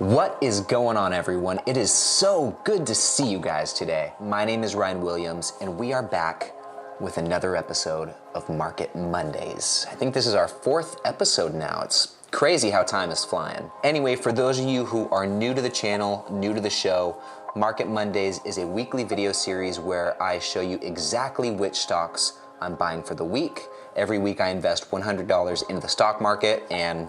What is going on, everyone? It is so good to see you guys today. My name is Ryan Williams, and we are back with another episode of Market Mondays. I think this is our 4th episode now. It's crazy how time is flying. Anyway, for those of you who are new to the channel, new to the show, Market Mondays is a weekly video series where I show you exactly which stocks I'm buying for the week. Every week I invest $100 into the stock market, and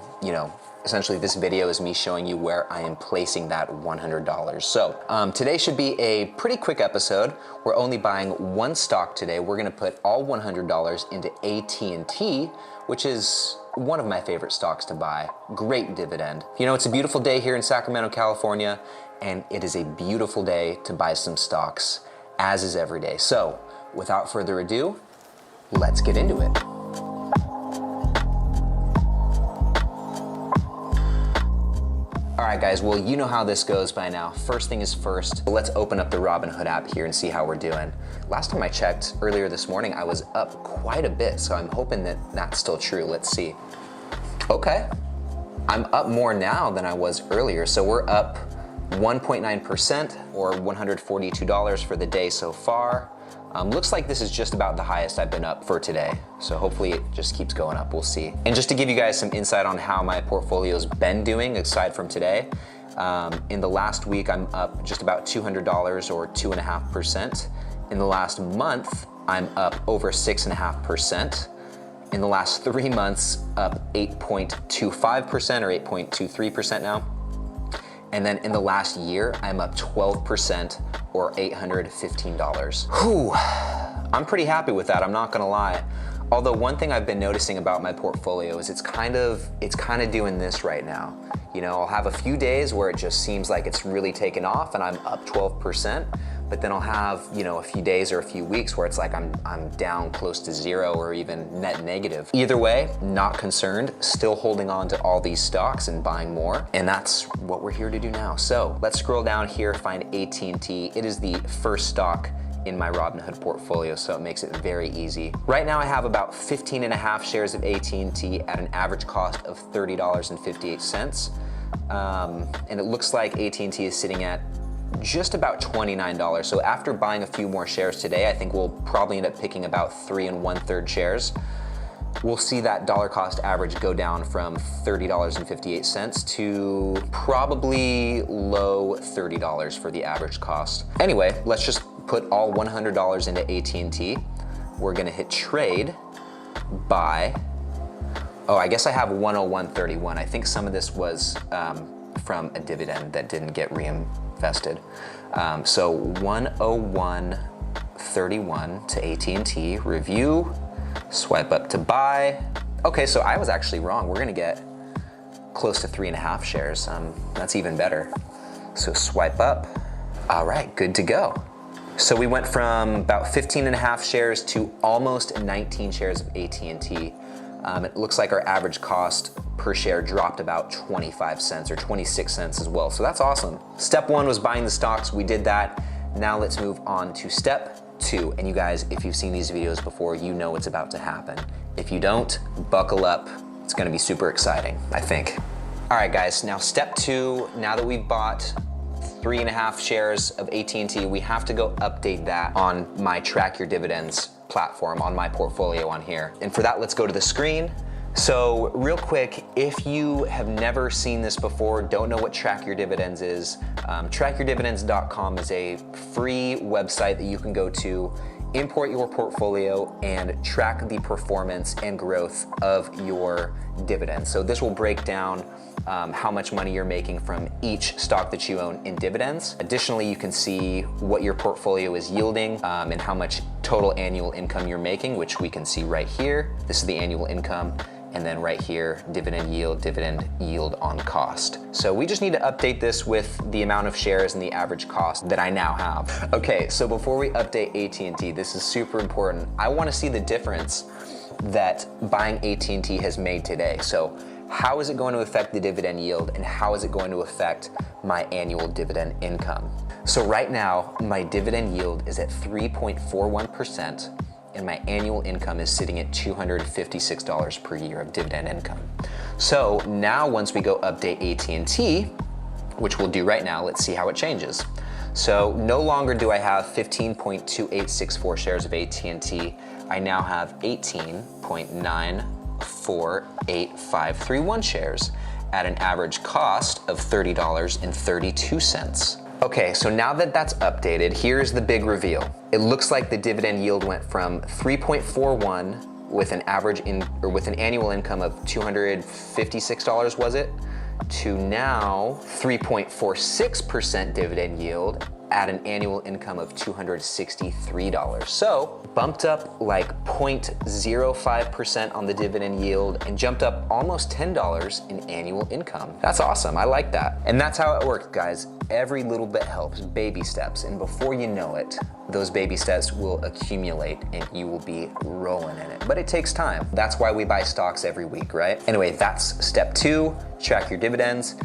essentially this video is me showing you where I am placing that $100. So today should be a pretty quick episode. We're only buying one stock today. We're gonna put all $100 into AT&T, which is one of my favorite stocks to buy. Great dividend. It's a beautiful day here in Sacramento, California, and it is a beautiful day to buy some stocks, as is every day. So without further ado, let's get into it. All right, guys, well, you know how this goes by now. First thing is first, let's open up the Robinhood app here and see how we're doing. Last time I checked earlier this morning, I was up quite a bit, so I'm hoping that that's still true. Let's see. Okay, I'm up more now than I was earlier, so we're up 1.9% or $142 for the day so far. Looks like this is just about the highest I've been up for today. So hopefully it just keeps going up, we'll see. And just to give you guys some insight on how my portfolio's been doing aside from today, in the last week I'm up just about $200 or 2.5%. In the last month, I'm up over 6.5%. In the last 3 months, up 8.25% or 8.23% now. And then in the last year, I'm up 12% or $815. Whew, I'm pretty happy with that, I'm not gonna lie. Although one thing I've been noticing about my portfolio is it's kind of doing this right now. I'll have a few days where it just seems like it's really taken off and I'm up 12%, but then I'll have, a few days or a few weeks where it's like I'm down close to zero or even net negative. Either way, not concerned, still holding on to all these stocks and buying more, and that's what we're here to do now. So let's scroll down here, find AT&T. It is the first stock in my Robinhood portfolio, so it makes it very easy. Right now I have about 15.5 shares of AT&T at an average cost of $30.58. And it looks like AT&T is sitting at just about $29. So after buying a few more shares today, I think we'll probably end up picking about 3 1/3 shares. We'll see that dollar cost average go down from $30.58 to probably low $30 for the average cost. Anyway, let's just put all $100 into AT&T. We're gonna hit trade, buy. Oh, I guess I have 101.31. I think some of this was from a dividend that didn't get reinvested. So 101.31 to AT&T, review, swipe up to buy. Okay, so I was actually wrong. We're gonna get close to 3.5 shares. That's even better. So swipe up. All right, good to go. So we went from about 15.5 shares to almost 19 shares of AT&T. It looks like our average cost per share dropped about 25 cents or 26 cents as well. So that's awesome. Step 1 was buying the stocks. We did that. Now let's move on to step 2. And you guys, if you've seen these videos before, you know what's about to happen. If you don't, buckle up. It's gonna be super exciting, I think. All right, guys, now step 2, now that we've bought 3.5 shares of AT&T, we have to go update that on my Track Your Dividends platform, on my portfolio on here. And for that, let's go to the screen. So real quick, if you have never seen this before, don't know what Track Your Dividends is, trackyourdividends.com is a free website that you can go to, import your portfolio, and track the performance and growth of your dividends. So this will break down how much money you're making from each stock that you own in dividends. Additionally, you can see what your portfolio is yielding and how much total annual income you're making, which we can see right here. This is the annual income. And then right here, dividend yield on cost. So we just need to update this with the amount of shares and the average cost that I now have. Okay, so before we update AT&T, this is super important. I wanna see the difference that buying AT&T has made today. So how is it going to affect the dividend yield and how is it going to affect my annual dividend income? So right now, my dividend yield is at 3.41%. and my annual income is sitting at $256 per year of dividend income. So now once we go update AT&T, which we'll do right now. Let's see how it changes. So no longer do I have 15.2864 shares of AT&T. I now have 18.948531 shares at an average cost of $30.32. Okay, so now that that's updated, here's the big reveal. It looks like the dividend yield went from 3.41 with an with an annual income of $256, was it? To now 3.46% dividend yield at an annual income of $263. So bumped up like 0.05% on the dividend yield and jumped up almost $10 in annual income. That's awesome, I like that. And that's how it works, guys. Every little bit helps, baby steps. And before you know it, those baby steps will accumulate and you will be rolling in it. But it takes time. That's why we buy stocks every week, right? Anyway, that's step 2, track your dividends.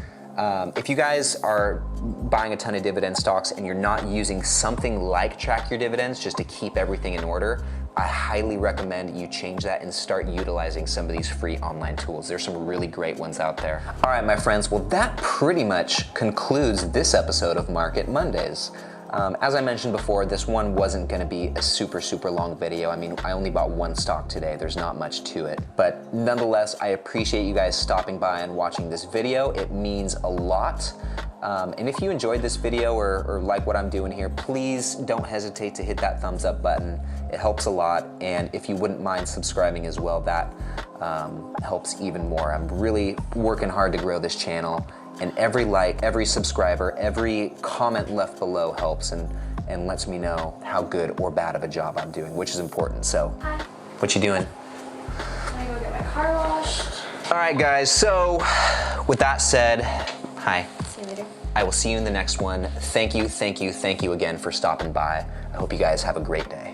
If you guys are buying a ton of dividend stocks and you're not using something like track your dividends just to keep everything in order, I highly recommend you change that and start utilizing some of these free online tools. There's some really great ones out there. All right, my friends, well, that pretty much concludes this episode of Market Mondays. As I mentioned before, this one wasn't gonna be a super long video. I mean, I only bought one stock today. There's not much to it. But nonetheless, I appreciate you guys stopping by and watching this video. It means a lot. And if you enjoyed this video or like what I'm doing here, please don't hesitate to hit that thumbs up button. It helps a lot. And if you wouldn't mind subscribing as well, that helps even more. I'm really working hard to grow this channel. And every like, every subscriber, every comment left below helps and lets me know how good or bad of a job I'm doing, which is important. So, Hi. What you doing? I'm gonna go get my car washed. All right, guys, so with that said, hi. See you later. I will see you in the next one. Thank you again for stopping by. I hope you guys have a great day.